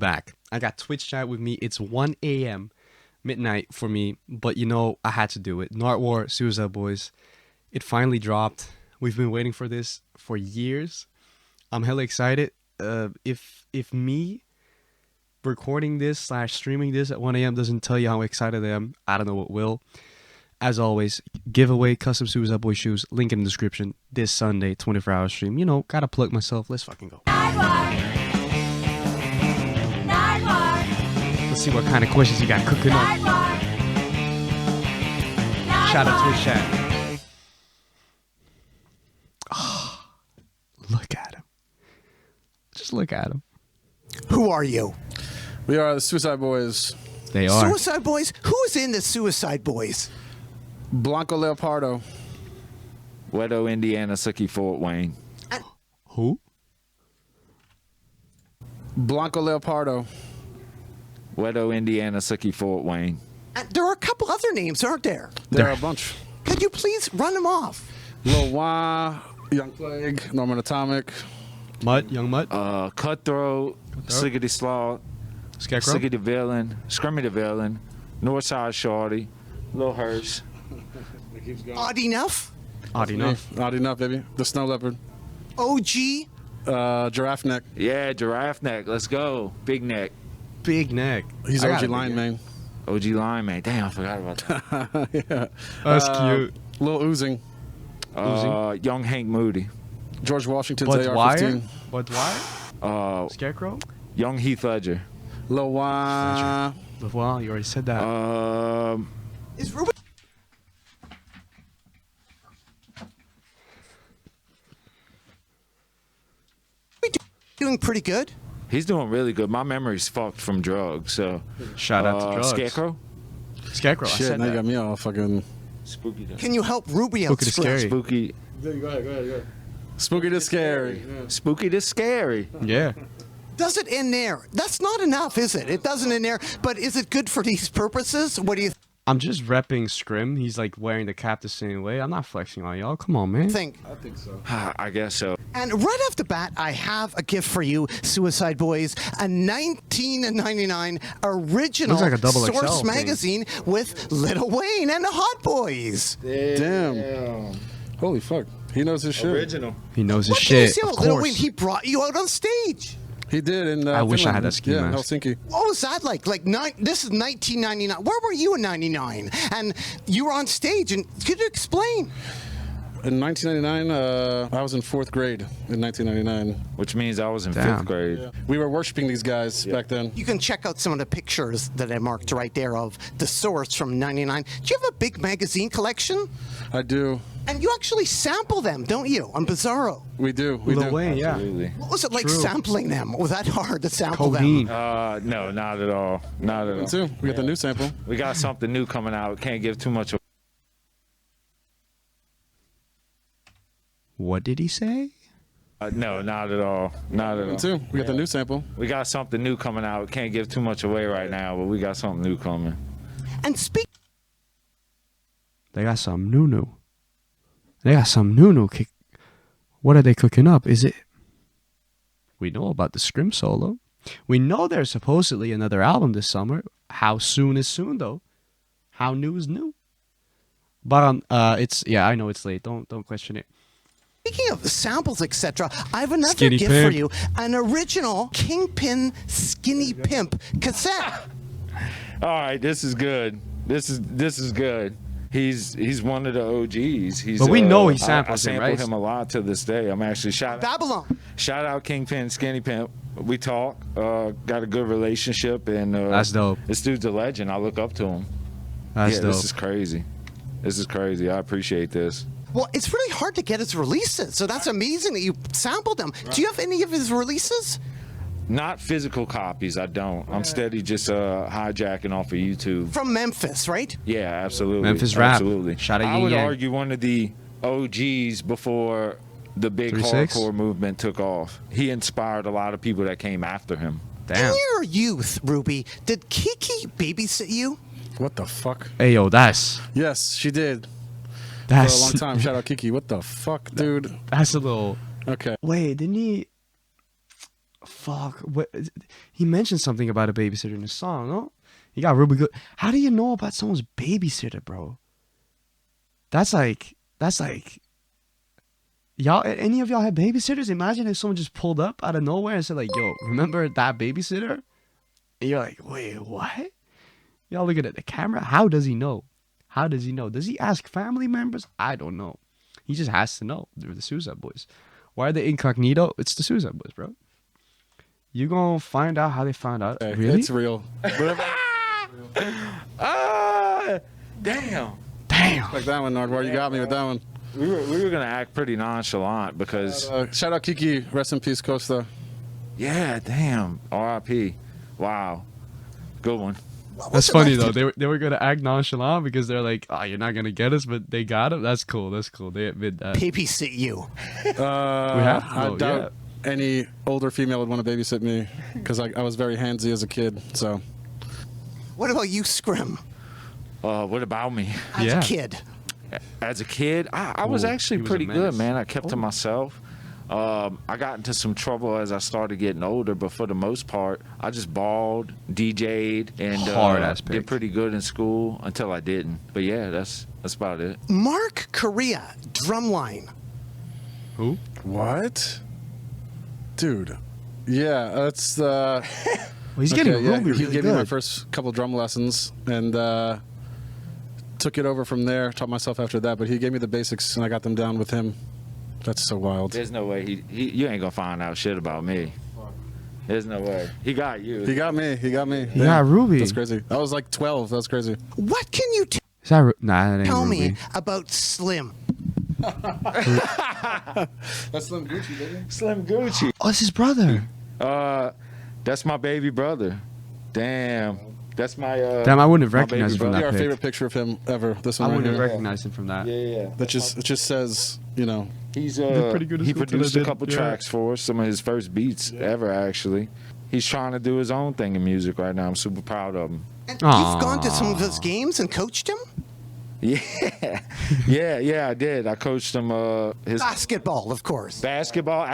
back. I got Twitch chat with me. It's 1 a.m. midnight for me, but you know, I had to do it. NARDWUAR Suicide Boys. It finally dropped. We've been waiting for this for years. I'm hella excited. If me recording this / streaming this at 1 a.m. doesn't tell you how excited I am, I don't know what will. As always, giveaway custom Suicide Boy shoes. Link in the description. This Sunday, 24-hour stream. You know, gotta plug myself. Let's fucking go. Let's see what kind of questions you got cooking up. Shout out to Twitch chat. Oh, look at him. Just look at him. Who are you? We are the Suicide Boys. They are. Suicide Boys? Who is in the Suicide Boys? Blanco Leopardo. Wedo, Indiana, Suki, Fort Wayne. Who? Blanco Leopardo. Wedo, Indiana, Suki, Fort Wayne. And there are a couple other names, aren't there? There are a bunch. Could you please run them off? Lil Wah, Young Plague, Norman Atomic. Mud, Young Mud. Cutthroat, Sliggity Slaw, Scarecrow. Sliggity Villain, Scrummy the Villain, Northside Shorty, Lil Hirsch. Odd enough? Odd enough. Odd enough, baby. The Snow Leopard. OG? Giraffe Neck. Yeah, Giraffe Neck, let's go. Big Neck. Big neck. He's I OG got it, Lion Man. OG Line Man. Damn, I forgot about that. Yeah. That's cute. Lil Oozing. Young Hank Moody. George Washington's But why? AR-15. But why? Scarecrow. Young Heath Ledger. Lil Wah. Well, you already said that. Is Ruben? Doing pretty good. He's doing really good. My memory's fucked from drugs, so. Shout out to drugs. Scarecrow? Scarecrow. I Shit, said now you that. got me all fucking... Spooky. Can you help Ruby out? Spooky the Scary. Spooky. Go ahead. Spooky the Scary. Spooky the Scary. Yeah. Does it end there? That's not enough, is it? It doesn't end there. But is it good for these purposes? What do you I'm just repping Scrim. He's like wearing the cap the same way. I'm not flexing on y'all. Come on, man. think? I think so. I guess so. And right off the bat, I have a gift for you, Suicide Boys, a 1999 original Looks like a double XL Source thing. magazine with Lil Wayne and the Hot Boys. Damn. Holy fuck. He knows his shit. Original. He knows his What can you shit. say Of about Lil course. Wayne? He brought you out on stage. He did in I wish I Finland. had that ski Yeah, mask. Helsinki. What was that like? This is 1999. Where were you in 99? And you were on stage, and could you explain? In 1999, I was in 4th grade in 1999. Which means I was in Damn. 5th grade. Yeah. We were worshiping these guys back then. You can check out some of the pictures that I marked right there of the Source from 99. Do you have a big magazine collection? I do. And you actually sample them, don't you, on Bizarro? We do. We Lil do. Wayne, yeah. Absolutely. What was it like True. sampling them? Was that hard to sample Codeine. them? No, not at all. Not at Me all. too. We got the new sample. We got something new coming out. Can't give too much. What did he say? No, not at all. Not at Me all. too. We got the new sample. We got something new coming out. Can't give too much away right now, but we got something new coming. And speak. They got some new. They got some new. What are they cooking up? Is it? We know about the Scrim solo. We know there's supposedly another album this summer. How soon is soon though? How new is new? But it's I know it's late. Don't question it. Speaking of samples, etc., I have another Skinny gift for Pimp. you: an original Kingpin Skinny Pimp cassette. All right, this is good. This is good. He's one of the OGs. He's, But we know he I samples him, sample right? him a lot to this day. I'm actually Babylon. shout out Kingpin Skinny Pimp. We talk. Got a good relationship, and That's dope. This dude's a legend. I look up to him. That's yeah, dope. this is crazy. This is crazy. I appreciate this. Well, it's really hard to get his releases, so that's amazing that you sampled them. Do you have any of his releases? Not physical copies. I don't. I'm steady just hijacking off of YouTube. From Memphis, right? Yeah, absolutely. Memphis rap. Absolutely. Shout out I Yin would Yang. argue one of the OGs before the big 3-6? hardcore movement took off. He inspired a lot of people that came after him. Damn. In your youth, Ruby, did Kiki babysit you? What the fuck? Hey yo, that's Yes, she did. For a that's long time. Shout out Kiki. What the fuck, dude? That's a little. Okay. Wait, didn't he? fuck. What he mentioned something about a babysitter in the song. No, he got really good. How do you know about someone's babysitter, bro? That's like y'all. Any of y'all have babysitters? Imagine if someone just pulled up out of nowhere and said like, "Yo, remember that babysitter?" And you're like, "Wait, what?" Y'all looking at the camera. How does he know? How does he know? Does he ask family members? I don't know. He just has to know. They're the Suicide Boys. Why are they incognito? It's the Suicide Boys, bro. You gonna find out how they found out? Hey, Really? it's real. Damn. Damn. Like that one, Nardwuar. You got me with that one. We were gonna act pretty nonchalant because Shout out Kiki. Rest in peace, Costa. yeah, damn. R.I.P. Wow. Good one. That's funny though. They were gonna act nonchalant because they're like, "Oh, you're not gonna get us," but they got him. That's cool. That's cool. They admit that. Babysit you. We have to, I though, doubt any older female would want to babysit me because I was very handsy as a kid. So What about you, Scrim? What about me? As Yeah. a kid. As a kid, I was Ooh, actually he was a pretty good, menace. man. I kept to myself. I got into some trouble as I started getting older, but for the most part, I just balled, DJ'd, and Hard-ass pick. did pretty good in school until I didn't. But yeah, that's about it. Mark Correa, drumline. Who? what, dude? Yeah, that's Well, he's getting yeah, really, he really gave me my good. first couple drum lessons and took it over from there. Taught myself after that, but he gave me the basics and I got them down with him. That's so wild. There's no way you ain't gonna find out shit about me. There's no way. He got you. He got me. He got me. He got Ruby. That's crazy. I was like 12. That's crazy. What can you Is that nah? That ain't tell Ruby. me about Slim? That's Slim Gucci, baby. Slim Gucci. Oh, it's his brother. That's my baby brother. Damn. That's my Damn, I wouldn't have my recognized baby him from Our that favorite pic. picture of him ever. This I one right wouldn't have here. recognized him from that. Yeah. That just says, you know, He's Did pretty good at he school till produced they a did, couple yeah. tracks for us, some of his first beats ever actually. He's trying to do his own thing in music right now. I'm super proud of him. And Aw. you've gone to some of his games and coached him? Yeah. yeah, I did. I coached him his Basketball, of course. basketball,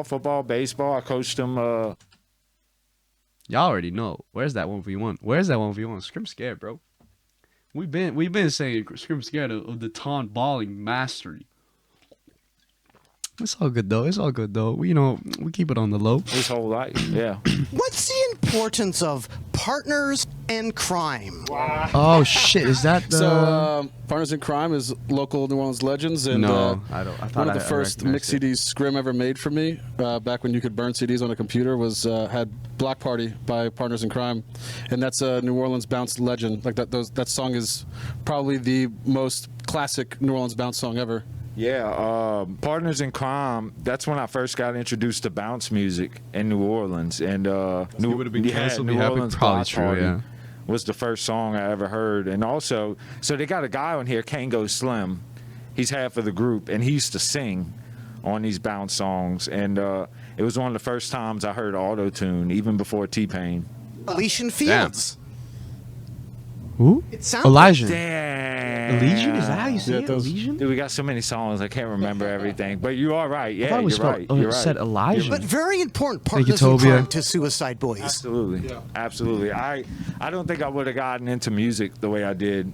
football, baseball. I coached him Y'all already know. Where's that 1v1? Where's that 1v1? Scrim scared, bro. We've been saying Scrim scared of the TaunT balling mastery. It's all good though. It's all good though. We keep it on the low. his whole life. Yeah. What's the importance of partners in crime? Oh shit! Is that the? So, Partners in Crime is local New Orleans legends, and No, I don't. I thought one of the I first mix recognized it. CDs Scrim ever made for me, back when you could burn CDs on a computer, was had Block Party by Partners in Crime, and that's a New Orleans bounce legend. Like that song is probably the most classic New Orleans bounce song ever. Yeah, Partners in Crime. That's when I first got introduced to bounce music in New Orleans, and He would've been canceled, be happy. Probably Block true, Party yeah. was the first song I ever heard. And also, so they got a guy on here, Kango Slim. He's half of the group, and he used to sing on these bounce songs. And it was one of the first times I heard auto-tune, even before T-Pain. Elysian Fields. Who? It sounds Elijah. Damn. Elysian? Is that how you say Yeah, it? it does. Elysian? Dude, we got so many songs, I can't remember everything. But you are right. I Yeah, thought it was you're spelled- right. oh, it You're right. said Elijah. but very important Thank you, partners in Tobia. crime to Suicide Boys. Absolutely, absolutely. I don't think I would have gotten into music the way I did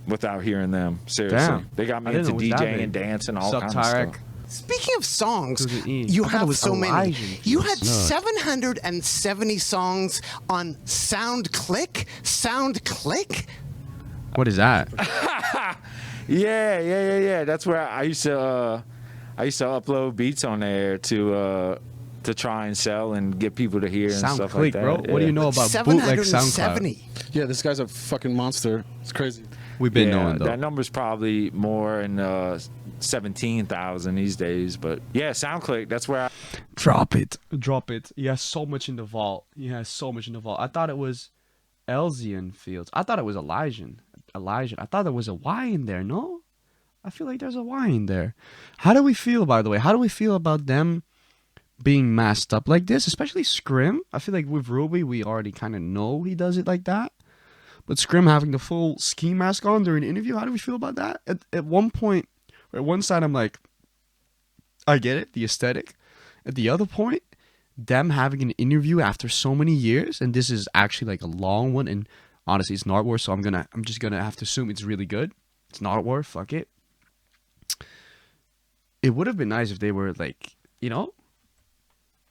without hearing them. Seriously, Damn. they got me I didn't into know it was that DJing, big. dancing, all Sup, kinds of Tarek? stuff. Speaking of songs, Who's it in? you I thought it have was so many. Elijah. You had Nuts. 770 songs on SoundClick. What is that? Yeah. That's where I used to upload beats on there to try and sell and get people to hear and stuff like SoundClick, that. bro. What do you know about bootleg SoundCloud? 770. Yeah, this guy's a fucking monster. It's crazy. We've been Yeah, knowing though. that number's probably more in 17,000 these days. But yeah, SoundClick. That's where I. Drop it. He has so much in the vault. I thought it was Elzian Fields. I thought it was Elijah. I thought there was a Y in there. No, I feel like there's a Y in there. How do we feel, by the way? How do we feel about them being masked up like this, especially Scrim? I feel like with Ruby, we already kind of know he does it like that. But Scrim having the full ski mask on during the interview, how do we feel about that? At one point, at one side, I'm like, I get it, the aesthetic. At the other point, them having an interview after so many years, and this is actually like a long one, and honestly it's NARDWUAR, so I'm just gonna have to assume it's really good. It's NARDWUAR, fuck it. It would have been nice if they were like, you know,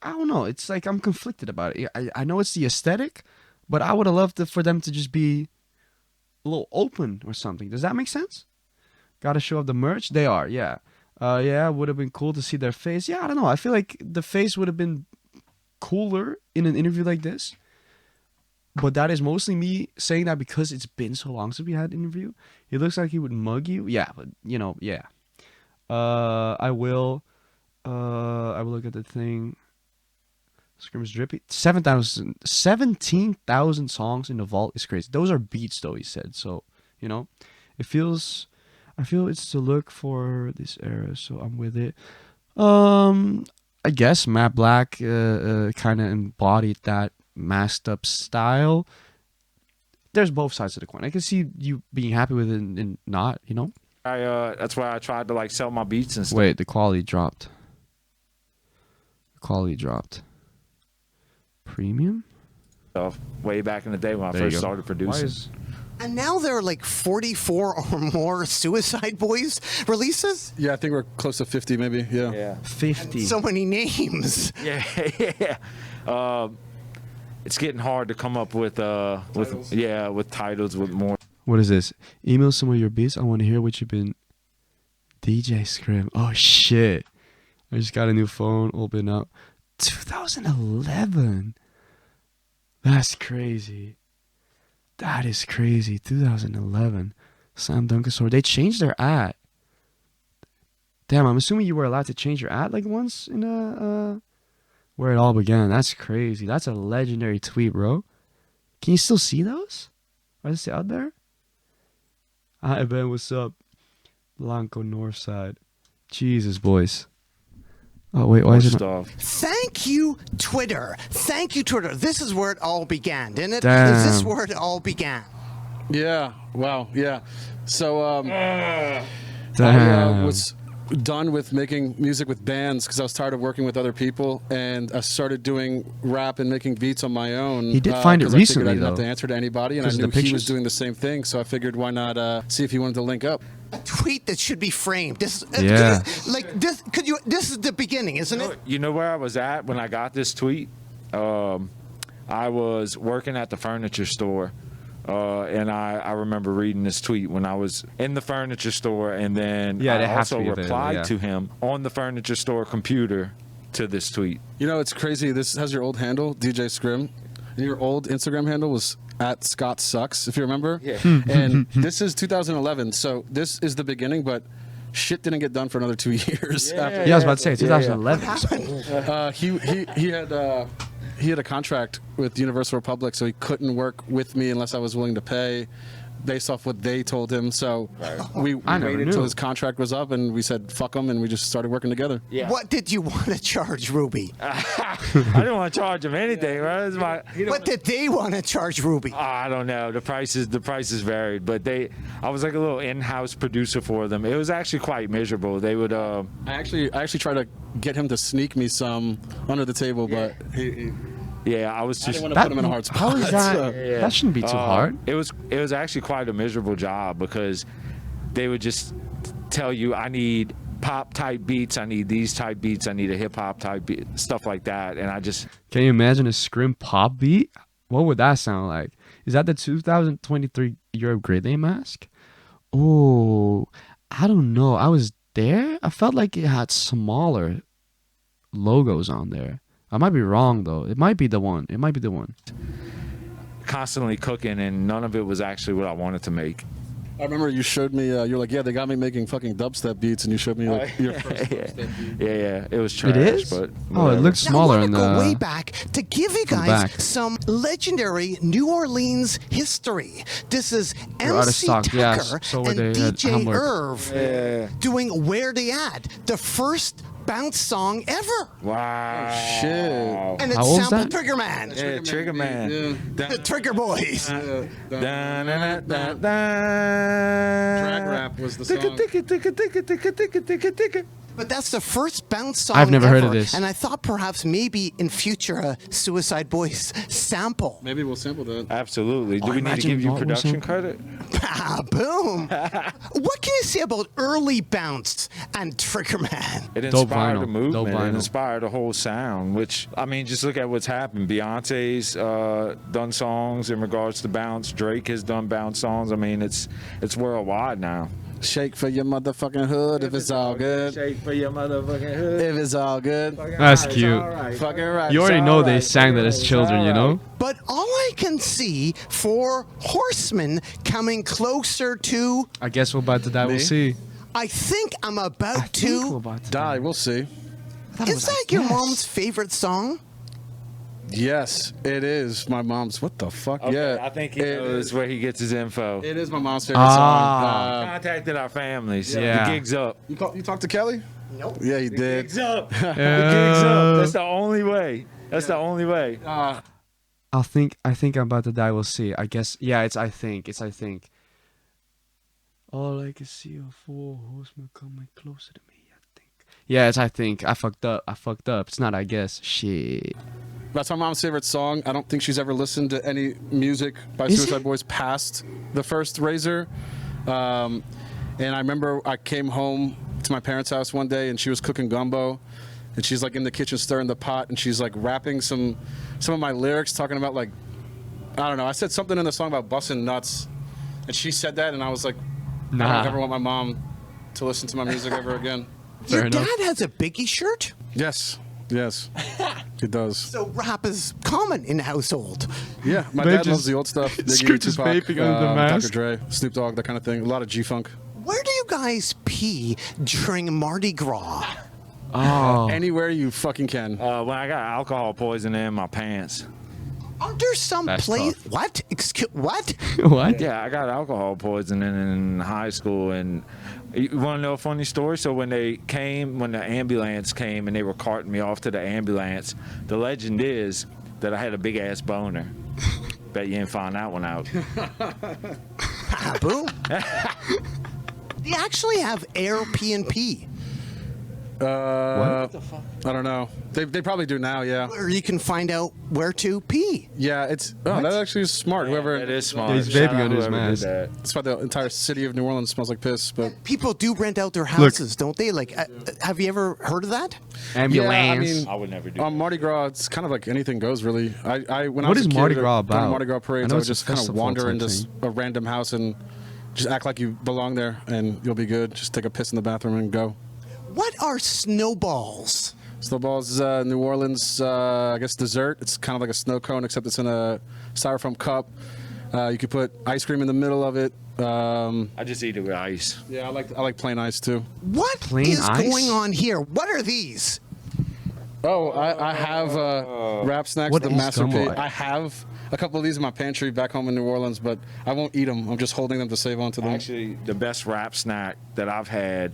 I don't know, it's like I'm conflicted about it. I know it's the aesthetic, but I would have loved for them to just be a little open or something. Does that make sense? Gotta show off the merch. They are, yeah. Yeah, would have been cool to see their face. Yeah, I don't know. I feel like the face would have been cooler in an interview like this. But that is mostly me saying that because it's been so long since we had an interview. He looks like he would mug you. Yeah, but you know, yeah. I will look at the thing. Scream is drippy. 17,000 songs in the vault is crazy. Those are beats though, he said. So, you know, I feel it's to look for this era, so I'm with it. I guess Matt Black kind of embodied that masked up style. There's both sides of the coin. I can see you being happy with it and not, you know. That's why I tried to like sell my beats and stuff. Wait, the quality dropped. Premium? Way back in the day when I first started producing. And now there are like 44 or more Suicide Boys releases. Yeah, I think we're close to 50, maybe. Yeah. Yeah. 50. So many names. Yeah. It's getting hard to come up with titles with more. What is this? Email some of your beats. I want to hear what you've been. DJ Scrim. Oh shit! I just got a new phone. Open up. 2011. That's crazy. That is crazy. 2011. Slam Dunkasaur. They changed their ad. Damn, I'm assuming you were allowed to change your ad like once in where it all began. That's crazy. That's a legendary tweet, bro. Can you still see those? Are they still out there? Hi, Ben. What's up? Blanco Northside. Jesus, boys. Oh, wait. Why is it not? Thank you, Twitter. Thank you, Twitter. This is where it all began, didn't it? Damn. Is this where it all began? Yeah. Wow. Yeah. So I Damn. was done with making music with bands because I was tired of working with other people, and I started doing rap and making beats on my own. He did find it 'cause I figured recently, I didn't have though. to answer to anybody, and I 'Cause of knew the he was pictures? doing the same thing. So I figured, why not see if he wanted to link up? A tweet that should be framed. This, Yeah. like this. Could you? This is the beginning, isn't it? You know where I was at when I got this tweet? I was working at the furniture store, and I remember reading this tweet when I was in the furniture store, and then Yeah, they I have to also be available, replied yeah. to him on the furniture store computer to this tweet. You know, it's crazy. This has your old handle, DJ Scrim, and your old Instagram handle was at Scott Sucks, if you remember. Yeah. And this is 2011, so this is the beginning, but shit didn't get done for another 2 years. After Yeah, I was about to say What 2011. happened? He had a contract with Universal Republic, so he couldn't work with me unless I was willing to pay based off what they told him. So we I never waited knew. until his contract was up, and we said fuck him, and we just started working together. Yeah. What did you want to charge Ruby? I didn't want to charge him anything, right? It's my, What did they want to charge Ruby? I don't know. The prices varied, but I was like a little in-house producer for them. It was actually quite miserable. They would I actually tried to get him to sneak me some under the table, but he I was I just didn't want to put him in a hard spot. How is that? so- That shouldn't be too hard. It was actually quite a miserable job because they would just tell you, I need pop type beats, I need these type beats, I need a hip hop type beat, stuff like that, and I just Can you imagine a Scrim pop beat? What would that sound like? Is that the 2023 Europe Great Day mask? Oh, I don't know. I was there. I felt like it had smaller logos on there. I might be wrong though. It might be the one. constantly cooking, and none of it was actually what I wanted to make. I remember you showed me. You're like, yeah, they got me making fucking dubstep beats, and you showed me like your first dubstep beat. Yeah, it was trash. It is? But Oh, it whatever. looks Now, smaller I in want to go way the. back to give you Come guys back. some legendary New Orleans history. This is They're out of MC stock, Tucker yes. So were and they at DJ Hamburg. Irv doing Where They At, the first bounce song ever. Wow. Shit. And How it's old is sampled that? Trigger Man. Yeah, Trigger Man. The Trigger Boys. Drag rap was the song. But that's the first bounce song I've never heard of ever, this. And I thought perhaps maybe in future a Suicide Boys sample. Maybe we'll sample that. Absolutely. Do we need to imagine give you what was production it? credit? Ah, boom. What can you say about early bounce and Triggerman? It Dope inspired vinyl. the movement. Dope It vinyl. inspired the whole sound, which, I mean, just look at what's happened. Beyonce's done songs in regards to bounce. Drake has done bounce songs. I mean, it's worldwide now. Shake for your motherfucking hood if it's all good. Shake for your motherfucking hood. If it's all good. That's cute. Fucking right. You already It's know all they right. sang that as It's children, all you know? right. But all I can see for Horsemen coming closer to, I guess we're about to die. We'll Me? see. I think I'm about I think we're to. about to Die, we'll see. Is that your mom's favorite song? Yes, it is my mom's. What the fuck? Okay, Yeah. I think he it knows is. where he gets his info. It is my mom's favorite Ah. song. Contacted our families. Yeah. The gig's up. You talked to Kelly? Nope. Yeah, he The did. gig's up. The gig's up. That's the only way. That's the only way. I think I'm about to die. We'll see. I guess. Yeah, it's I think. All I can see are four horsemen coming closer to me. I think. Yeah, it's I think. I fucked up. It's not I guess. Shit. That's my mom's favorite song. I don't think she's ever listened to any music by Is Suicide it? Boys past the first Razor. And I remember I came home to my parents' house one day and she was cooking gumbo. And she's like in the kitchen stirring the pot and she's like rapping some of my lyrics talking about like, I don't know. I said something in the song about busting nuts. And she said that and I was like, I Nah. don't ever want my mom to listen to my music ever again. Fair Your enough. dad has a Biggie shirt? Yes. He does. So rap is common in the household. Yeah, my Babe dad just- loves the old stuff. Biggie, Scooch is Tupac, vaping under the mask. Dr. Dre, Snoop Dogg, that kind of thing. A lot of G-Funk. Where do you guys pee during Mardi Gras? Oh. Anywhere you fucking can. When I got alcohol poisoning in my pants. Aren't there some That's place? tough. What? Excuse what? What? Yeah, I got alcohol poisoning in high school, and you want to know a funny story? So when the ambulance came and they were carting me off to the ambulance, the legend is that I had a big ass boner. Bet you didn't find that one out. Ah, boom. They actually have air P and P, I don't know. They probably do now, yeah. where you can find out where to pee. Yeah, it's... Oh, that actually is smart. Whoever... That is smart. He's Shout vaping out under his whoever did mask. that. That's why the entire city of New Orleans smells like piss, but... People do rent out their houses, don't they? Like, have you ever heard of that? Ambulance. Yeah, I mean, I would never do on that. Mardi Gras, it's kind of like anything goes, really. When I What was is a kid, Mardi Gras going to about? Mardi Gras I parades, know I would it's a just kind of festival wander type into thing. a random house and just act like you belong there, and you'll be good. Just take a piss in the bathroom and go. What are snowballs? Snowballs, New Orleans, I guess dessert. It's kind of like a snow cone, except it's in a styrofoam cup. You could put ice cream in the middle of it. I just eat it with ice. Yeah, I like plain ice too. What Plain is ice? going on here? What are these? Oh, I have wrap snacks. What The is masterpiece. gumbo? I have a couple of these in my pantry back home in New Orleans, but I won't eat them. I'm just holding them to save onto them. Actually, the best wrap snack that I've had.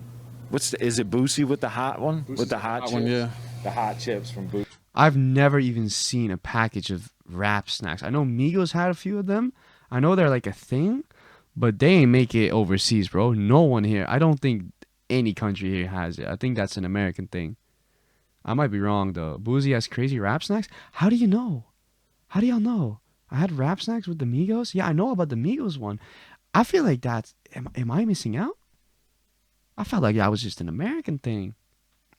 Is it Boosie with the hot one? With the hot chips? one, yeah. The hot chips from Boosie. I've never even seen a package of wrap snacks. I know Migos had a few of them. I know they're like a thing, but they ain't make it overseas, bro. No one here. I don't think any country here has it. I think that's an American thing. I might be wrong though. Boozy has crazy wrap snacks. How do you know? How do y'all know? I had wrap snacks with the Migos. Yeah, I know about the Migos one. I feel like that's. Am I missing out? I felt like that was just an American thing.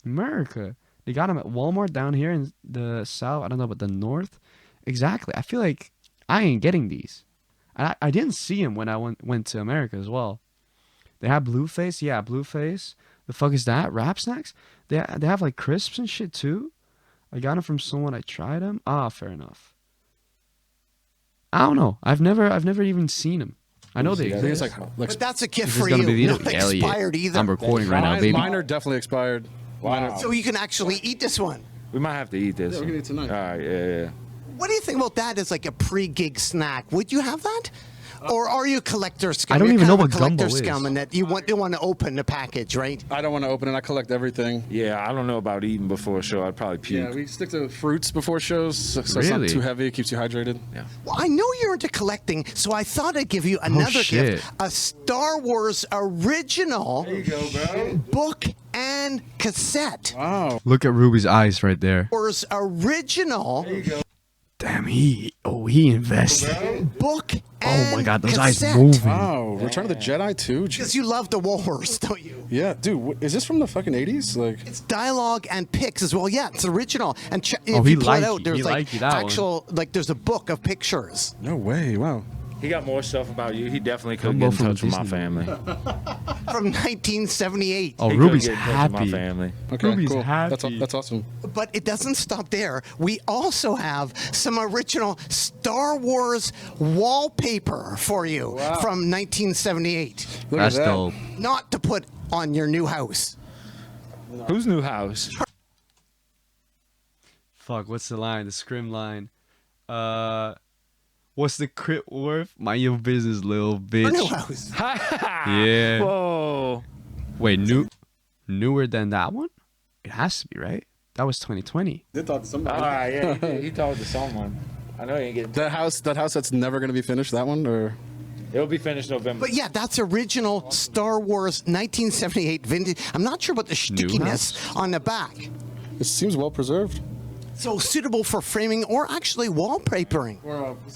America. They got them at Walmart down here in the south. I don't know, but the north. Exactly. I feel like I ain't getting these. I didn't see them when I went to America as well. They have Blueface. Yeah, Blueface. The fuck is that? Wrap snacks? They have like crisps and shit too. I got them from someone. I tried them. Ah, fair enough. I don't know. I've never even seen them. I know they I think it's exist. like But that's a gift Is for this gonna you. be the Not Hell yeah. expired either. I'm recording right now, mine, baby. mine are definitely expired. Wow. So you can actually eat this one. We might have to eat this. Yeah, we're one. gonna eat tonight. All right, yeah. What do you think about that as like a pre-gig snack? Would you have that? Or are you a collector scum? I don't You're even kind know of a what collector gumbo is. scum and that you don't want to open the package, right? I don't want to open it. I collect everything. Yeah, I don't know about eating before a show. I'd probably puke. Yeah, we stick to fruits before shows, so it's not Really? too heavy. It keeps you hydrated. Yeah. Well, I know you're into collecting, so I thought I'd give you another shit. gift. A Star Wars original There you go, bro. book and cassette. Wow. Look at Ruby's eyes right there. Wars original Damn, he invested. book Oh and my god, those eyes cassette. moving. Wow. Return of the Jedi too. Because you love the wars, don't you? Yeah, dude. Is this from the fucking 80s? Like, It's dialogue and pics as well. Yeah, it's original. And if Oh, he you pull it liked out, you. there's He like liked you, that one. actual, like there's a book of pictures. no way. Wow. He got more stuff about you. He definitely couldn't Gumbo get in from touch with my Disney. family. From 1978. Oh, He couldn't Ruby's get in touch with happy. my family. Okay, Ruby's cool. happy. That's awesome. But it doesn't stop there. We also have some original Star Wars wallpaper for you from 1978. Look That's at that. dope. Not to put on your new house. Whose new house? Fuck, what's the line? The scrim line. What's the crit worth? Mind your business, little Your new bitch. house. Yeah. Whoa. Wait, newer than that one? It has to be, right? That was 2020. Did talk to somebody. All right, yeah, he did. He talked to someone. I know he ain't getting. That house that's never gonna be finished. That one, or It'll be finished November. But yeah, that's original Star Wars 1978 vintage. I'm not sure about the stickiness on the back. it seems well preserved. So suitable for framing or actually wallpapering.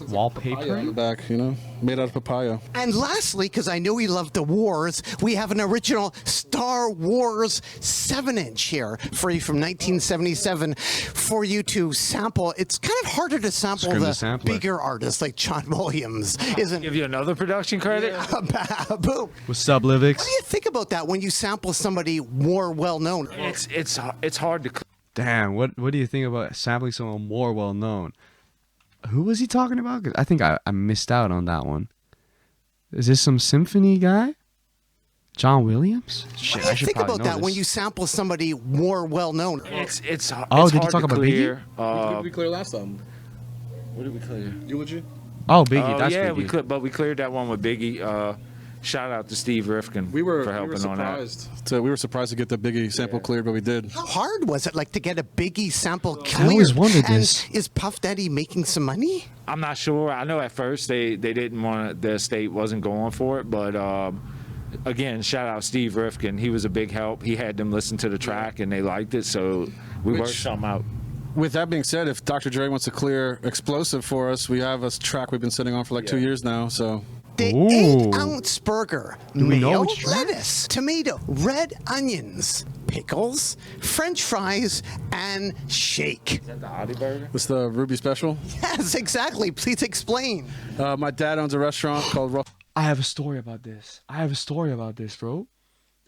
Wallpaper? On the back, you know, made out of papaya. And lastly, because I know we love the wars, we have an original Star Wars 7-inch here for you from 1977 for you to sample. It's kind of harder to sample Scrim the the sampler. bigger artists like John Williams, isn't Give you another production credit. Boom. What's up, Livix? What do you think about that when you sample somebody more well-known? It's hard to. Damn, what do you think about sampling someone more well known? Who was he talking about? 'Cause I think I missed out on that one. Is this some symphony guy? John Williams? Shit, What do I you should think probably about know that when this. you sample somebody more well-known? It's Oh, it's did you hard talk to about clear. What did we clear last time? What did we clear? Eulogy. Oh, Biggie, that's yeah, Biggie. we cleared that one with Biggie. Shout out to Steve Rifkin for helping on that. We were surprised to get the Biggie sample cleared, but we did. How hard was it, like, to get a Biggie sample cleared? always wondered and this. Is Puff Daddy making some money? I'm not sure. I know at first they didn't want the estate wasn't going for it, but again, shout out Steve Rifkin. He was a big help. He had them listen to the track and they liked it, so we worked something out. With that being said, if Dr. Dre wants to clear Explosive for us, we have a track we've been sitting on for like 2 years now. So The Ooh. 8-ounce burger, we know mayo, which track? lettuce, tomato, red onions, pickles, French fries, and shake. Is that the Audi burger? it's the Ruby Special. Yes, exactly. Please explain. My dad owns a restaurant called Ruff. I have a story about this. Bro.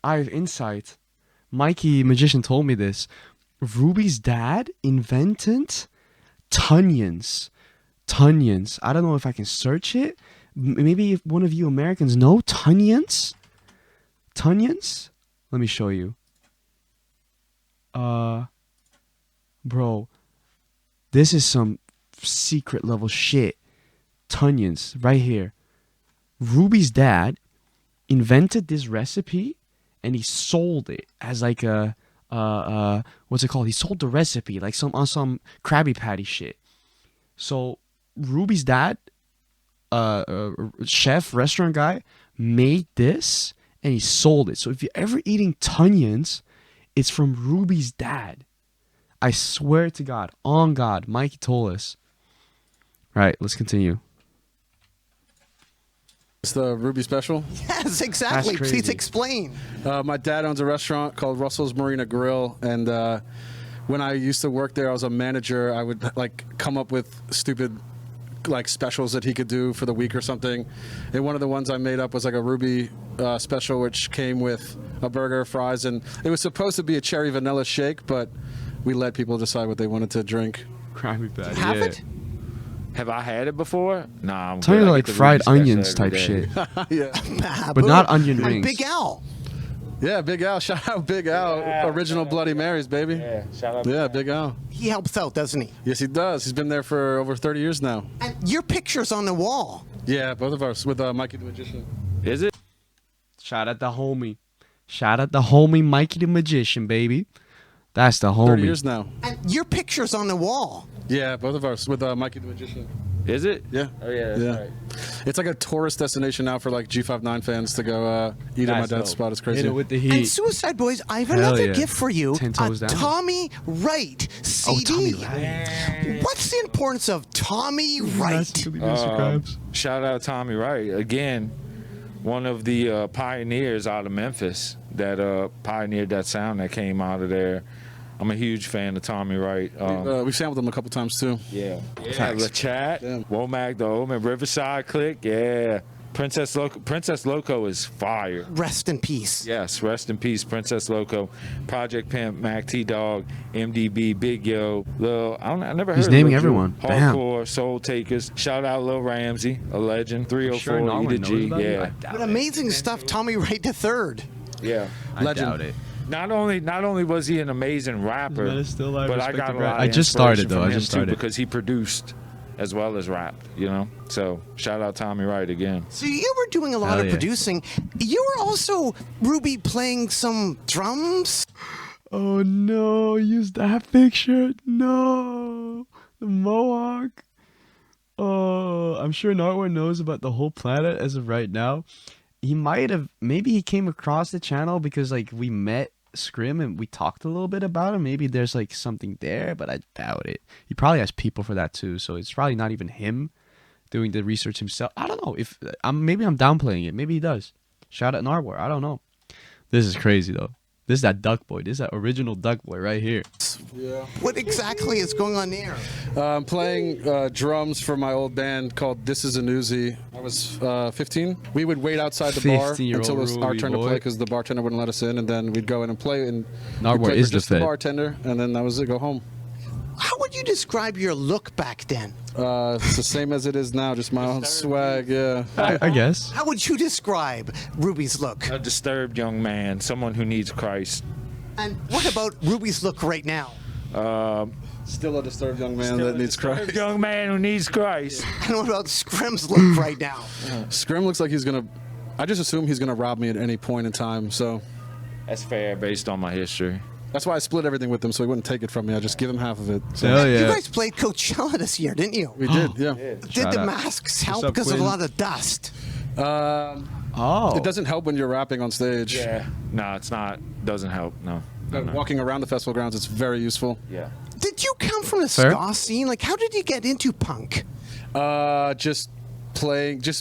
I have insight. Mikey Magician told me this. Ruby's dad invented Tunions. I don't know if I can search it. Maybe if one of you Americans know Tunions. Let me show you. Bro, this is some secret level shit. Tunions, right here. Ruby's dad invented this recipe and he sold it as like a what's it called? He sold the recipe like on some Krabby Patty shit. So Ruby's dad, chef, restaurant guy, made this and he sold it. So if you're ever eating Tunions, it's from Ruby's dad. I swear to God, on God, Mikey told us. Right, let's continue. It's the Ruby Special. Yes, exactly. That's crazy. Please explain. My dad owns a restaurant called Russell's Marina Grill, and when I used to work there, I was a manager. I would like come up with stupid like specials that he could do for the week or something. And one of the ones I made up was like a Ruby special, which came with a burger, fries, and it was supposed to be a cherry vanilla shake, but we let people decide what they wanted to drink. Krabby Patty. Have it? Have I had it before? Nah. I'm Tell good. you I like get the fried Ruby onions special type every day. shit. Yeah, But not onion And rings. Big Al. yeah, Big Al. Shout out Big Al, Yeah, original Bloody Marys, baby. Yeah, shout out. Yeah, Big Al. He helps out, doesn't he? Yes, he does. He's been there for over 30 years now. And your picture's on the wall. Yeah, both of ours with Mikey the Magician. Is it? Shout out the homie. Shout out the homie Mikey the Magician, baby. That's the 30 homie. years now. And your picture's on the wall. Yeah, both of ours with Mikey the Magician. Is it? Yeah. Oh yeah, that's right. It's like a tourist destination now for like G59 fans to go eat at my That's dad's dope. spot. It's Hit crazy. it with the And heat. Suicide Boys, I have Hell another yeah. gift for you. 10 A toes down. Tommy Wright CD. Tommy Wright. What's the importance of Tommy Wright? Shout out Tommy Wright again, one of the pioneers out of Memphis that pioneered that sound that came out of there. I'm a huge fan of Tommy Wright. We've sampled them a couple times too. Yeah, Facts. the chat, Damn. Womack, the Omen, Riverside Click, yeah. Princess Loco is fire. Rest in peace. Yes, rest in peace, Princess Loco, Project Pimp, Mac T Dog, MDB, Big Yo, Lil. I never heard. He's of naming Lil Ju. everyone. Damn. Hardcore, Soul Takers. Shout out Lil Ramsey, a legend. 304, Sure, E no to one knows G. about it? I Yeah, doubt But it. amazing stuff, Tommy Wright III. yeah. I Legend. doubt it. Not only was he an amazing rapper, man is still alive, but I respect got the a rap. lot I of just started, inspiration though. from I him, just too, started. because he produced as well as rapped. You know, so shout out Tommy Wright again. So you were doing a lot Hell of yeah. producing. You were also, Ruby, playing some drums. Oh no, use that picture. No. The mohawk. Oh, I'm sure NARDWUAR knows about the whole planet as of right now. He might have, maybe he came across the channel because like we met Scrim and we talked a little bit about him. Maybe there's like something there, but I doubt it. He probably has people for that too, so it's probably not even him doing the research himself. I don't know if maybe I'm downplaying it. Maybe he does. Shout out NARDWUAR. I don't know. This is crazy though. This is that Duck Boy. This is that original Duck Boy right here. Yeah. What exactly is going on there? I'm playing drums for my old band called This Is a Newsie. I was 15. We would wait outside the bar 15-year-old until it was our Ruby turn to boy. play because the bartender wouldn't let us in, and then we'd go in and play. And we'd NARDWUAR play is for the just the Fed. bartender, and then that was it. Go home. How would you describe your look back then? It's the same as it is now, just my own swag. Yeah. I guess. How would you describe Ruby's look? A disturbed young man, someone who needs Christ. And what about Ruby's look right now? Still a disturbed young man that needs Disturbed Christ. young man who needs Christ. And what about Scrim's look right now? Scrim looks like he's gonna. I just assume he's gonna rob me at any point in time. So That's fair based on my history. that's why I split everything with him, so he wouldn't take it from me. I just give him half of it. So Hell You yeah. guys played Coachella this year, didn't you? we did. Yeah. Did Shout the out. masks help up, because of a Quinn? lot of dust? Oh. It doesn't help when you're rapping on stage. Yeah. No, it's not. Doesn't help. No. No. Walking around the festival grounds, it's very useful. Yeah. Did you come from the Fair. ska scene? Like, how did you get into punk? Just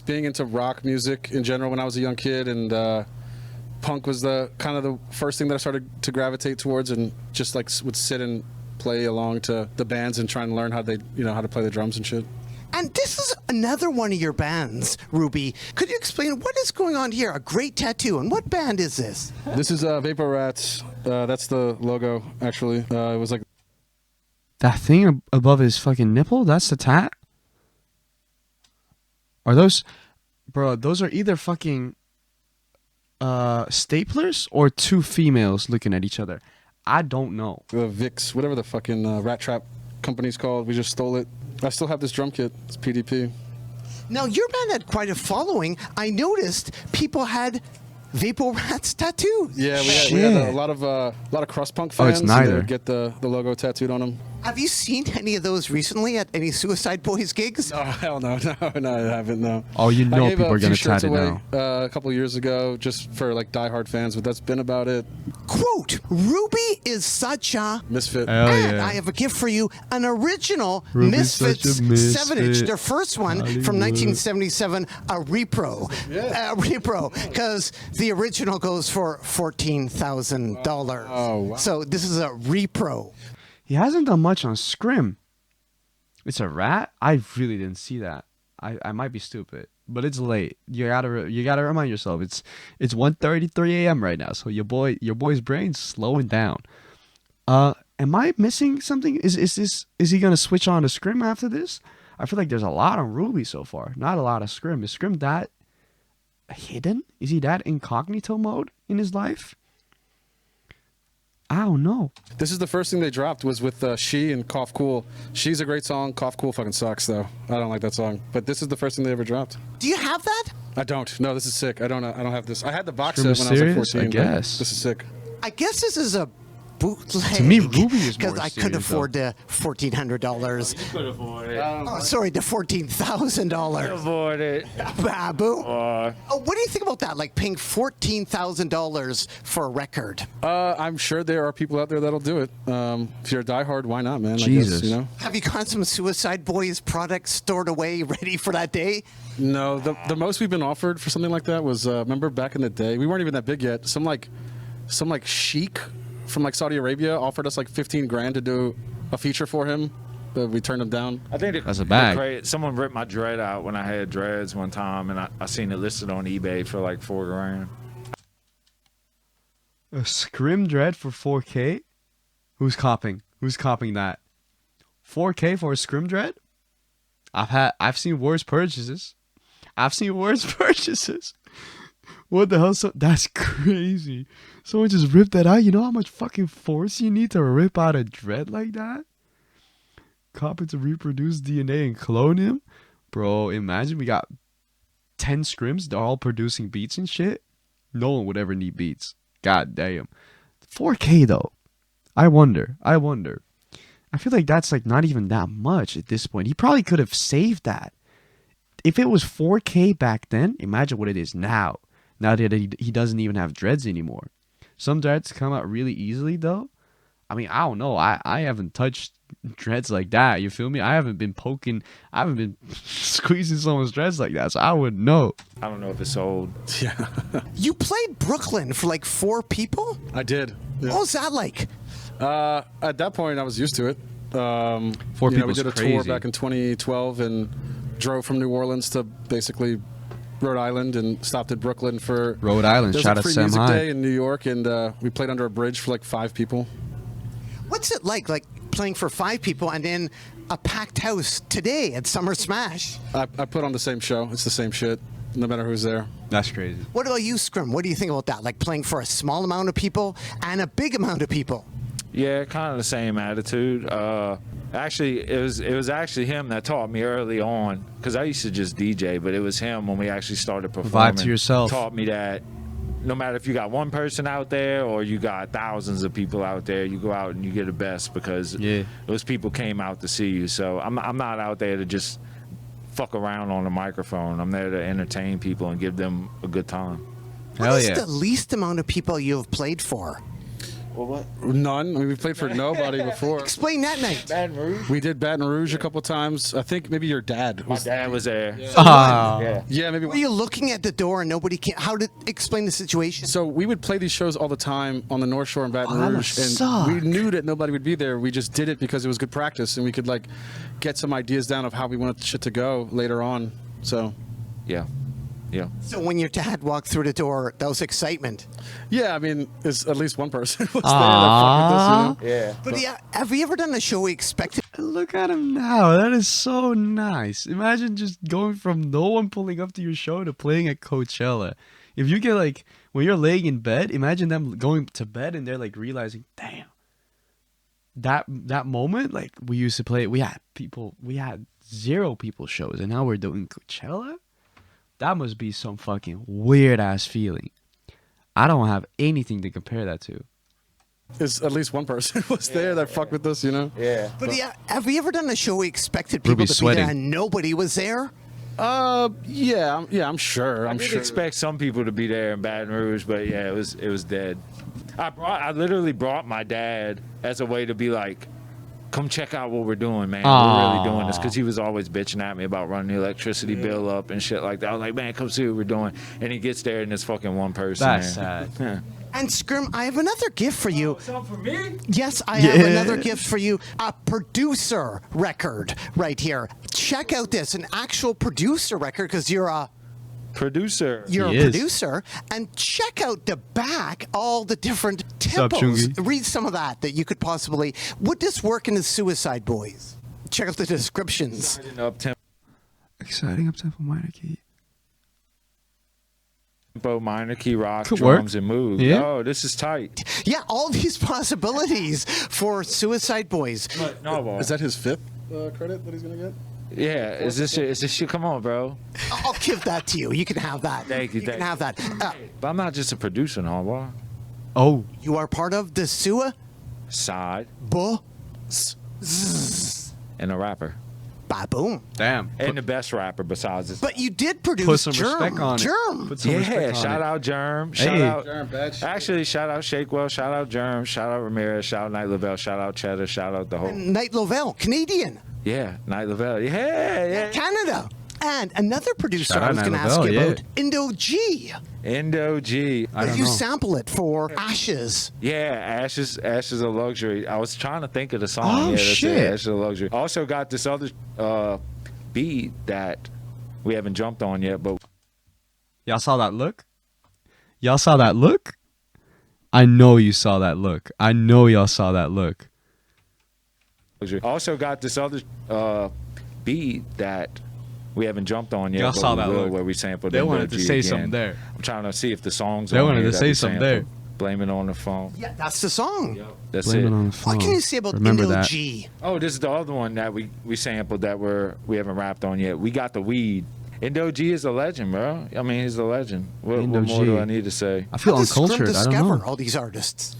being into rock music in general when I was a young kid, and punk was the kind of the first thing that I started to gravitate towards, and just like would sit and play along to the bands and try and learn how how to play the drums and shit. And this is another one of your bands, Ruby. Could you explain what is going on here? A great tattoo. And what band is this? This is Vapor Rats. That's the logo, actually. It was like That thing above his fucking nipple? That's the tat? Are those... Bro, those are either fucking staplers or two females looking at each other. I don't know. Vicks, whatever the fucking Rat Trap company's called. We just stole it. I still have this drum kit. It's PDP. Now, your band had quite a following. I noticed people had Vapor Rats tattoos. Yeah, we had a Shit. lot of crust punk Oh, fans. it's neither. And they would get the logo tattooed on them. Have you seen any of those recently at any Suicide Boys gigs? Oh hell no, no, I haven't. No. Oh, you know I gave people a are gonna few shirts tat it away, now. a couple years ago, just for like diehard fans, but that's been about it. Quote, Ruby is such a... Misfit. Hell And yeah. I have a gift for you, an original Ruby's such Misfits a misfit. 7-inch, their first one from Hollywood. 1977, a repro. A repro, because the original goes for $14,000. Oh, wow. So this is a repro. He hasn't done much on Scrim. It's a rat? I really didn't see that. I might be stupid, but it's late. You gotta remind yourself. It's 1:33 a.m. right now, so your boy's brain's slowing down. Am I missing something? Is he gonna switch on to Scrim after this? I feel like there's a lot on Ruby so far, not a lot of Scrim. Is Scrim that hidden? Is he that incognito mode in his life? I don't know. This is the first thing they dropped was with She and Cough Cool. She's a great song. Cough Cool fucking sucks though. I don't like that song. But this is the first thing they ever dropped. Do you have that? I don't. No, this is sick. I don't have this. I had the box True set when I was like Mysterious, 14. I but guess. This is sick. I guess this is a bootleg. To me, Ruby is more because I couldn't serious, though. afford the $1,400. Could afford it. Oh, sorry, the $14,000. Afford it. Babu. Or What do you think about that? Like paying $14,000 for a record? I'm sure there are people out there that'll do it. If you're a diehard, why not, man? Jesus. I guess, you know? Have you got some Suicide Boys products stored away, ready for that day? No, the most we've been offered for something like that was remember back in the day, we weren't even that big yet. Some like sheik from like Saudi Arabia offered us like 15 grand to do a feature for him, but we turned him down. I think That's a bag. someone ripped my dread out when I had dreads one time, and I seen it listed on eBay for like $4 grand. A scrim dread for 4K? Who's copying? Who's copying that? 4K for a scrim dread? I've seen worse purchases. What the hell? That's crazy. Someone just ripped that out. You know how much fucking force you need to rip out a dread like that? Copy to reproduce DNA and clone him? Bro, imagine we got 10 scrims. They're all producing beats and shit. No one would ever need beats. God damn. 4K though. I wonder. I feel like that's like not even that much at this point. He probably could have saved that. If it was 4K back then, imagine what it is now. Now that he doesn't even have dreads anymore. Some dreads come out really easily though. I mean, I don't know. I haven't touched dreads like that. You feel me? I haven't been squeezing someone's dreads like that. So I wouldn't know. I don't know if it's sold. Yeah, You played Brooklyn for like 4 people? I did. Yeah. What was that like? At that point, I was used to it. 4 We people's did a crazy. tour back in 2012 and drove from New Orleans to basically Rhode Island and stopped at Brooklyn for Rhode Island. There's Shout a out free Sam music High. day in New York, and we played under a bridge for like 5 people. What's it like playing for 5 people and then a packed house today at Summer Smash? I put on the same show. It's the same shit, no matter who's there. That's crazy. What about you, Scrim? What do you think about that? Like playing for a small amount of people and a big amount of people? Yeah, kind of the same attitude. Actually, it was actually him that taught me early on, because I used to just DJ, but it was him when we actually started performing. Vibe to yourself. Taught me that no matter if you got one person out there or you got thousands of people out there, you go out and you get the best, because those people came out to see you. So I'm not out there to just fuck around on the microphone. I'm there to entertain people and give them a good time. Hell What is yeah. the least amount of people you have played for? Well, what? None. I mean, we played for nobody before. Explain that night. Baton Rouge? We did Baton Rouge a couple times. I think maybe your dad My was. dad was there. Ah. Yeah. Yeah, maybe. Were you looking at the door and nobody came? How did explain the situation? So we would play these shows all the time on the North Shore in Baton Oh, that Rouge, must and suck. we knew that nobody would be there. We just did it because it was good practice, and we could like get some ideas down of how we wanted shit to go later on. So Yeah. Yeah. So when your dad walked through the door, that was excitement. yeah, I mean, it's at least one person was there Aww. that fucked with us, you know? Yeah. But yeah, have you ever done a show we expected? Look at him now. That is so nice. Imagine just going from no one pulling up to your show to playing at Coachella. If you get like, when you're laying in bed, imagine them going to bed and they're like realizing, damn, that moment, like we used to play, we had 0 people shows and now we're doing Coachella? That must be some fucking weird ass feeling. I don't have anything to compare that to. It's at least one person was there that fucked with us, you know? Yeah. But yeah, have you ever done a show we expected people Ruby's to be sweating. there and nobody was there? Yeah, I'm sure. I I'm did sure. expect some people to be there in Baton Rouge, but yeah, it was dead. I literally brought my dad as a way to be like, come check out what we're doing, man. We're really doing this, because he was always bitching at me about running the electricity bill up and shit like that. I was like, man, come see what we're doing. And he gets there and it's fucking one person. That's there. sad. And Scrim, I have another gift for you. Something for me? Yes, I have Yeah. another gift for you. A producer record right here. Check out this, an actual producer record, because you're a Producer. He a is. producer. And check out the back, all the different Sup, tempos. Chungi? Read some of that you could possibly. Would this work in the Suicide Boys? Check out the descriptions. Up tempo Exciting up tempo minor key. minor key rock, Could work. drums, and move. Yeah. Oh, this is tight. Yeah, all these possibilities for Suicide Boys. No, Is that his fifth credit that he's gonna get? yeah, is this shit? Come on, bro. I'll give that to you. You can have that. Thank you, You can thank have that. But I'm not just a producer, no, boy. Oh, You are part of the Suicide Side Boys. and a rapper. Ba-boom. damn. And the best rapper besides this. But you did produce Put some Germ. respect on it. Germ. Put some Yeah, respect on shout it. out Germ. Hey. Shout out. Germ, bitch. Actually, shout out Shakewell. Shout out Germ. Shout out Ramirez. Shout out Night Lavelle. Shout out Cheddar. Shout out the whole. Night Lovell, Canadian. Yeah, Night Lavelle. Yeah. Canada. And another producer Shout I out was going to Night ask you Lovell, about, Indo G. Indo G. I don't You know. sample it for Ashes. Yeah, Ashes of Luxury. I was trying to think of the song. Oh, yeah, that's shit. it, Ashes of Luxury. Also got this other beat that we haven't jumped on yet, but Y'all saw that look? Y'all saw that look? I know you saw that look. I know y'all saw that look. also got this other beat that we haven't jumped on yet. Y'all but saw we that will, look. where we sampled They Indo wanted to G say again. something there. I'm trying to see if the songs They on wanted here to that say we something sampled. there. Blame it on the phone. Yeah, that's the song. That's Blame it. it on the What phone. can you say about Remember Indo that. G? Oh, this is the other one that we sampled that we haven't rapped on yet. We got the weed. Indo G is a legend, bro. I mean, he's a legend. What Indo more do G. I need to say? I feel How does Scrum uncultured. I don't discover know. all these artists?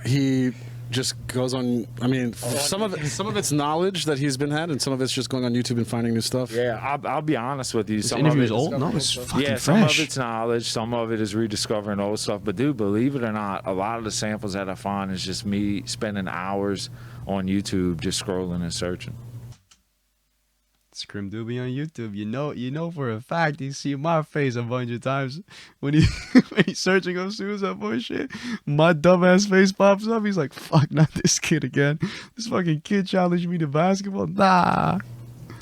He just goes on. I mean, some of it's knowledge that he's been had, and some of it's just going on YouTube and finding new stuff. Yeah, I'll be honest with you. This Some interview of is it, old? No, it's fucking yeah, some fresh. of it's knowledge, some of it is rediscovering old stuff. But dude, believe it or not, a lot of the samples that I find is just me spending hours on YouTube just scrolling and searching. Scrim Doobie on YouTube. You know for a fact you see my face a bunch of times when he when he's searching up Suicide Boy shit. My dumbass face pops up. He's like, "Fuck, not this kid again. This fucking kid challenged me to basketball." Nah.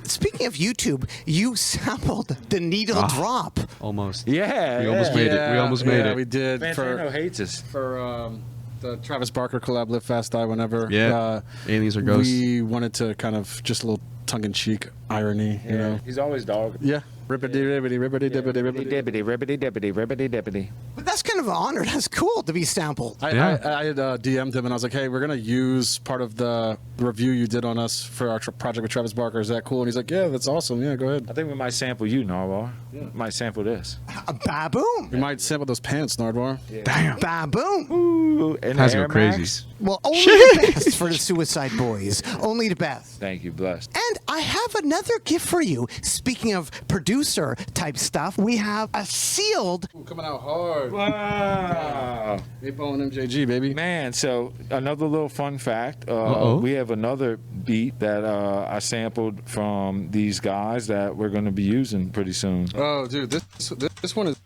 Speaking of YouTube, you sampled the needle drop. Almost. Yeah, We almost made it. We almost made yeah, it. we did Fantano hates us. for the Travis Barker collab, Live Fast Die Whenever. Yeah. Aliens or ghosts. We wanted to kind of just a little tongue-in-cheek irony, you know. He's always dog. Yeah. Ribbity ribbity ribbity dibbity ribbity. Dibbity, ribbity, dibbity, ribbity, dibbity. But that's kind of an honor. That's cool to be sampled. I had DM'd him and I was like, hey, we're gonna use part of the review you did on us for our project with Travis Barker. Is that cool? And he's like, yeah, that's awesome. Yeah, go ahead. I think we might sample you, Narwhal. Might sample this. A baboom. We might sample those pants, Nardwar. Damn. Baboom. Ooh, and Has the to Air go crazy. Max. Well, only the best for the Suicide Boys. Only the best. Thank you, blessed. And I have another gift for you. Speaking of producer type stuff, we have a sealed. Coming out hard. Wow. 8-Ball and MJG, baby. Man, so another little fun fact. Uh-oh. We have another beat that I sampled from these guys that we're going to be using pretty soon. Oh, dude, this one is.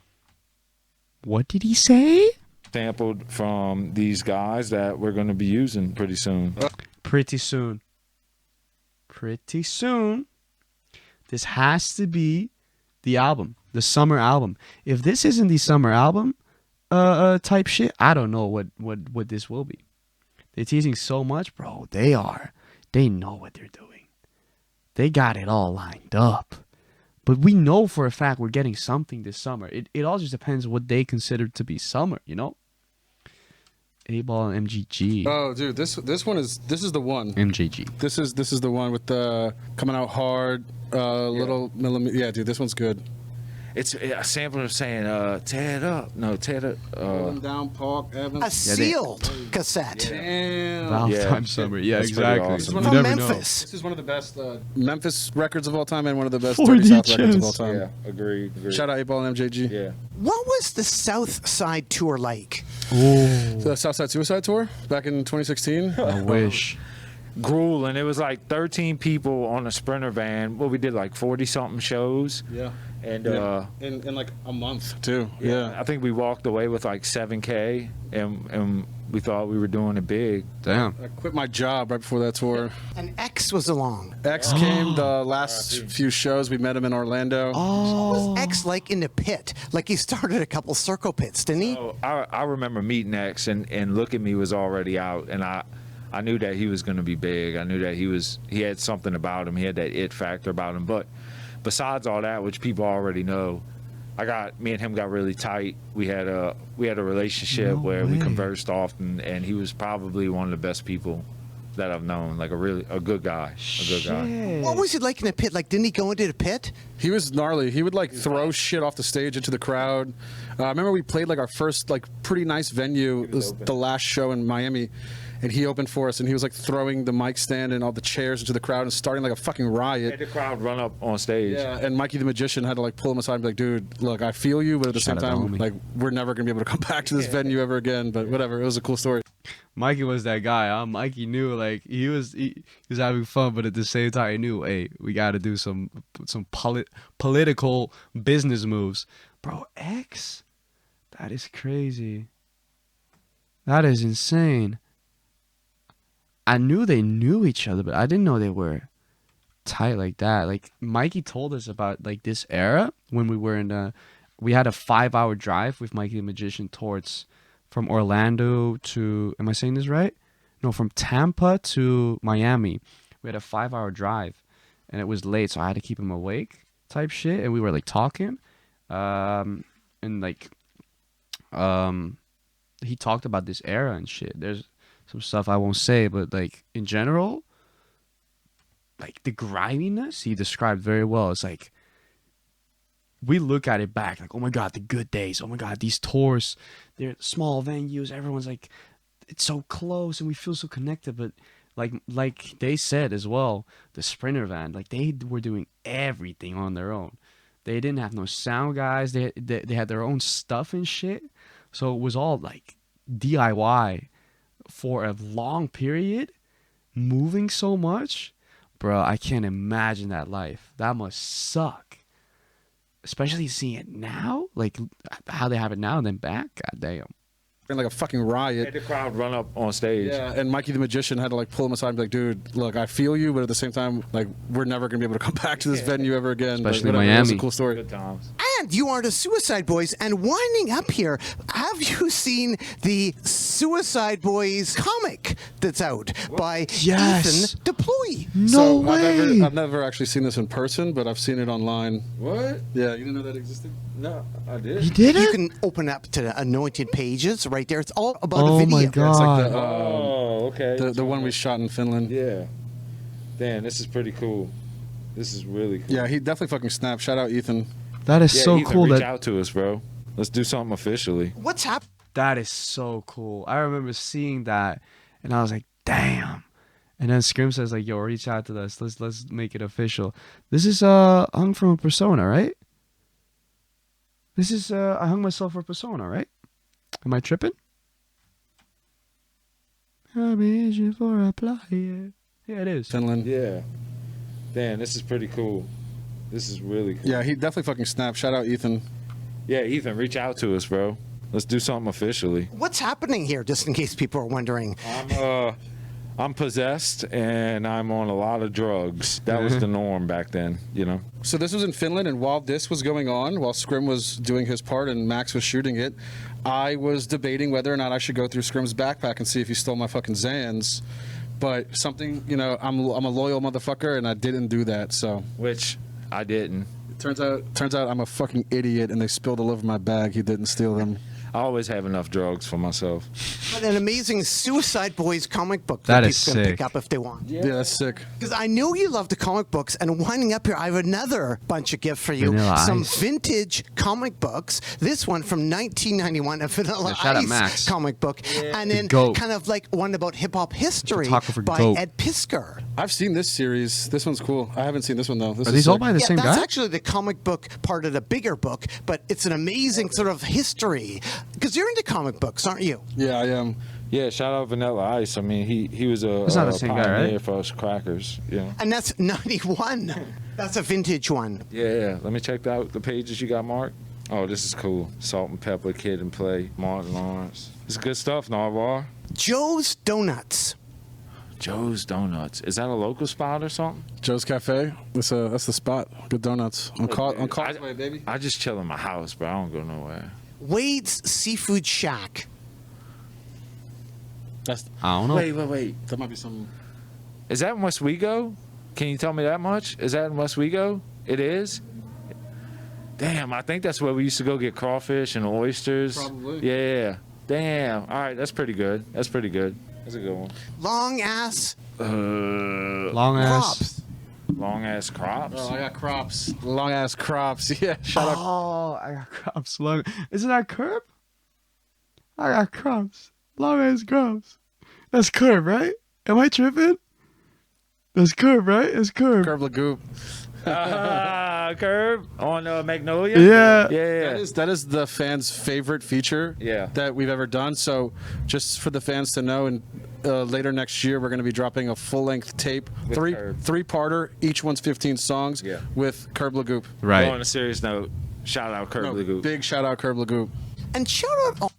What did he say? Sampled from these guys that we're going to be using pretty soon. Pretty soon. Pretty soon. This has to be the album, the summer album. If this isn't the summer album type shit, I don't know what this will be. They're teasing so much, bro. They know what they're doing. They got it all lined up. But we know for a fact we're getting something this summer. It all just depends what they consider to be summer, you know? 8-Ball and MGG. Oh, dude, this is the one. MJG. This is the one with the coming out hard, little millimeter. Yeah, dude, this one's good. It's a sampler saying, tear it up. No, tear it Rolling down Park A Evans. sealed cassette. Damn. Valentine Yeah. Summer. Yeah, That's pretty exactly. awesome. You From never know. Memphis. This is one of the best Memphis records of all time and one of the best 4D Dirty South records of all chess. time. Yeah, agreed. Shout out 8-Ball and MJG. Yeah. What was the South Side tour like? The Southside Suicide Tour back in 2016. I wish. Grueling. It was like 13 people on a Sprinter van. Well, we did like 40-something shows. Yeah. And in like a month too. I Yeah. think we walked away with like 7K, and we thought we were doing it big. Damn. I quit my job right before that tour. And X was along. X came the last few shows. We met him in Orlando. What was X like in the pit? Like he started a couple circle pits, didn't he? So I remember meeting X, and Look at Me was already out, and I knew that he was going to be big. I knew that he had something about him. He had that it factor about him. But besides all that, which people already know, me and him got really tight. We had a relationship where we conversed often, and he was probably one of the best people that I've known. Like a good guy. What was it like in the pit? Like, didn't he go into the pit? He was gnarly. He would like throw shit off the stage into the crowd. I remember we played like our first like pretty nice venue. It was the last show in Miami, and he opened for us, and he was like throwing the mic stand and all the chairs into the crowd and starting like a fucking riot. Had the crowd run up on stage. Yeah, and Mikey the Magician had to like pull him aside and be like, dude, look, I feel you, but at the same time, like, we're never gonna be able to come back to this venue ever again. But whatever, it was a cool story. Mikey was that guy. Huh? Mikey knew, like, he was having fun, but at the same time, he knew, hey, we got to do some political business moves. Bro, X? That is crazy. That is insane. I knew they knew each other, but I didn't know they were tight like that. Like, Mikey told us about, like, this era when we were in we had a 5-hour drive with Mikey the Magician towards from Orlando to, am I saying this right? No, from Tampa to Miami. We had a 5-hour drive, and it was late, so I had to keep him awake type shit, and we were, like, talking. And, like, he talked about this era and shit. There's some stuff I won't say, but, like, in general, like, the griminess he described very well. It's like, we look at it back like, oh my God, the good days. Oh my God, these tours, they're small venues. Everyone's like, it's so close and we feel so connected. But like they said as well, the Sprinter van, like they were doing everything on their own. They didn't have no sound guys. They had their own stuff and shit. So it was all like DIY for a long period, moving so much. Bro, I can't imagine that life. That must suck. Especially seeing it now, like how they have it now and then back. God damn. Like a fucking riot. Had the crowd run up on stage. Yeah, and Mikey the Magician had to like pull him aside and be like, dude, look, I feel you, but at the same time, like, we're never gonna be able to come back to this venue ever again. Especially but Miami. It was a cool story. Good times. And you are the Suicide Boys. And winding up here, have you seen the Suicide Boys comic that's out by Yes. Ethan Deploy? No way. I've never actually seen this in person, but I've seen it online. What? Yeah, you didn't know that existed? No, I did. You did You it? can open up to the anointed pages right there. It's all about Oh a video. my Yeah, it's like God. Oh, okay. the one we shot in Finland. Yeah. Damn, this is pretty cool. This is really cool. Yeah, he definitely fucking snapped. Shout out Ethan. That is Yeah, so Ethan, cool. reach That out to us, bro. Let's do something officially. What's happening? That is so cool. I remember seeing that, and I was like, damn. And then Scrim says like, yo, reach out to us. Let's make it official. This is hung from a persona, right? This is I hung myself for a persona, right? Am I tripping? I'm itching for a player. Yeah, it is. Finland. Yeah. Damn, this is pretty cool. This is really cool. Yeah, he definitely fucking snapped. Shout out Ethan. Yeah, Ethan, reach out to us, bro. Let's do something officially. What's happening here, just in case people are wondering? I'm possessed and I'm on a lot of drugs. That was the norm back then, you know. So this was in Finland, and while this was going on, while Scrim was doing his part and Max was shooting it, I was debating whether or not I should go through Scrim's backpack and see if he stole my fucking Zans. But something, you know, I'm a loyal motherfucker, and I didn't do that. So Which I didn't. turns out I'm a fucking idiot, and they spilled all over my bag. He didn't steal them. I always have enough drugs for myself. But an amazing Suicide Boys comic book That that is people can sick. pick up if they want. Yeah, that's sick. Because I know you love the comic books, and winding up here, I have another bunch of gifts for you. Vanilla Some Ice. vintage comic books. This one from 1991, a Vanilla Yeah, shout out Ice Max. comic book. And then GOAT. kind of like one about hip-hop history Photographer by GOAT. Ed Pisker. I've seen this series. This one's cool. I haven't seen this one though. This Are is these all sick. by the Yeah, same that's guy? actually the comic book part of the bigger book, but it's an amazing sort of history. Because you're into comic books, aren't you? Yeah, I am. Yeah, shout out Vanilla Ice. I mean, he was a It's not the same guy, pioneer right? for us crackers. Yeah. And that's 91. That's a vintage one. Yeah. Let me check out the pages you got, Mark. Oh, this is cool. Salt and Pepper, Kid and Play, Martin Lawrence. It's good stuff, Nardwuar. Joe's Donuts. Joe's Donuts. Is that a local spot or something? Joe's Cafe. That's the spot. Good donuts. On Causeway, baby. I just chill in my house, bro. I don't go nowhere. Wade's Seafood Shack. That's I don't know. Wait. that might be some. Is that in Westwego? Can you tell me that much? Is that in Westwego? It is? Damn, I think that's where we used to go get crawfish and oysters. Probably. Yeah. Damn. All right, that's pretty good. That's pretty good. That's a good one. Long ass Long ass. crops. Long ass crops. Oh, I got crops. Long ass crops. Yeah. Shout out. Oh, I got crops. Long. Isn't that curb? I got crops. Long ass crops. That's curb, right? Am I tripping? That's curb, right? It's curb. Curb Lagoop. Curb on Magnolia. Yeah. Yeah. That is the fans' favorite feature Yeah. that we've ever done. So just for the fans to know, and later next year we're going to be dropping a full-length tape, With Curb. three-parter. Each one's 15 songs. Yeah. With Curb Lagoop. Right. Well, on a serious note, shout out Curb Lagoop. Big shout out Curb Lagoop. And shout out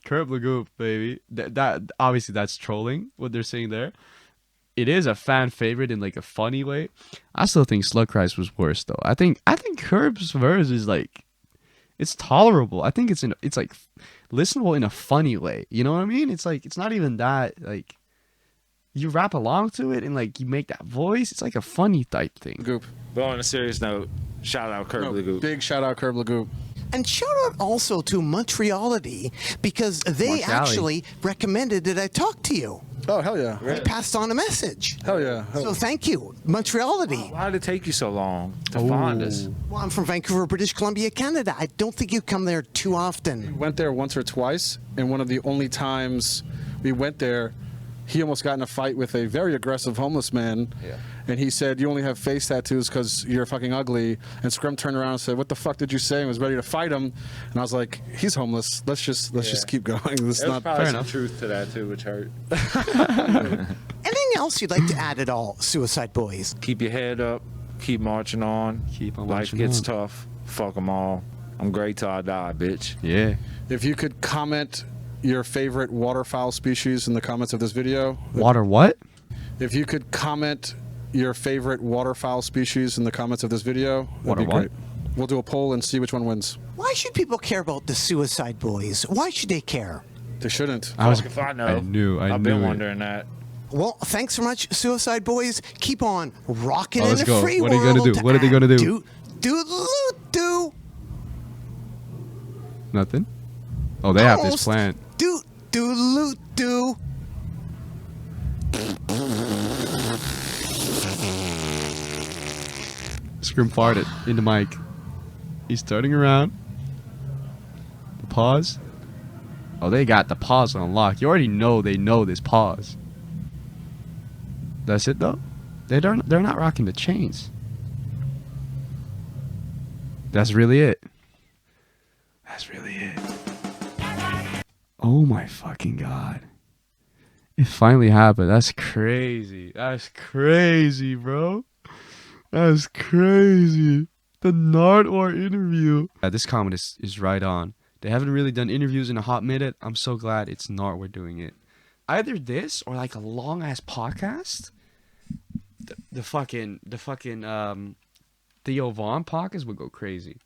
Curb Lagoop, baby. That obviously that's trolling what they're saying there. It is a fan favorite in like a funny way. I still think Slug Christ was worse though. I think Curb's verse is like, it's tolerable. I think it's like listenable in a funny way. You know what I mean? It's like it's not even that like you rap along to it and like you make that voice. It's like a funny type thing. Lagoop. But on a serious note, shout out Curb Lagoop. Big shout out Curb Lagoop. And shout out also to Montreality because they Montreality. actually recommended that I talk to you. Oh, hell yeah. They passed on a message. Hell yeah. So thank you, Montreality. Why did it take you so long to find us? Well, I'm from Vancouver, British Columbia, Canada. I don't think you come there too often. Went there once or twice, and one of the only times we went there, he almost got in a fight with a very aggressive homeless man. Yeah. And he said, "You only have face tattoos because you're fucking ugly." And Scrum turned around and said, "What the fuck did you say?" And was ready to fight him. And I was like, "He's homeless. Let's just keep going. This is There's not probably fair some enough." truth to that too, which hurt. Anything else you'd like to add at all, Suicide Boys? Keep your head up. Keep marching on. Keep on Life marching gets on. tough. Fuck them all. I'm great till I die, bitch. Yeah. If you could comment your favorite waterfowl species in the comments of this video. Water what? If you could comment your favorite waterfowl species in the comments of this video, that'd Water be what? great. We'll do a poll and see which one wins. Why should people care about the Suicide Boys? Why should they care? They shouldn't. I If I know. I knew I've been it. wondering that. Well, thanks so much, Suicide Boys. Keep on rocking Oh, in let's the go. free What are world. you gonna do? What are they gonna do? Do. Nothing. Oh, they have this Almost. plan. Do. Scrim farted in the mic. He's turning around. The pause. Oh, they got the pause on lock. You already know they know this pause. That's it though. They're not rocking the chains. That's really it. That's really it. Oh my fucking god. It finally happened. That's crazy. That's crazy, bro. That's crazy. The NARDWUAR interview. This comment is right on. They haven't really done interviews in a hot minute. I'm so glad it's NARDWUAR doing it. Either this or like a long ass podcast. The fucking Theo Vaughn podcast would go crazy.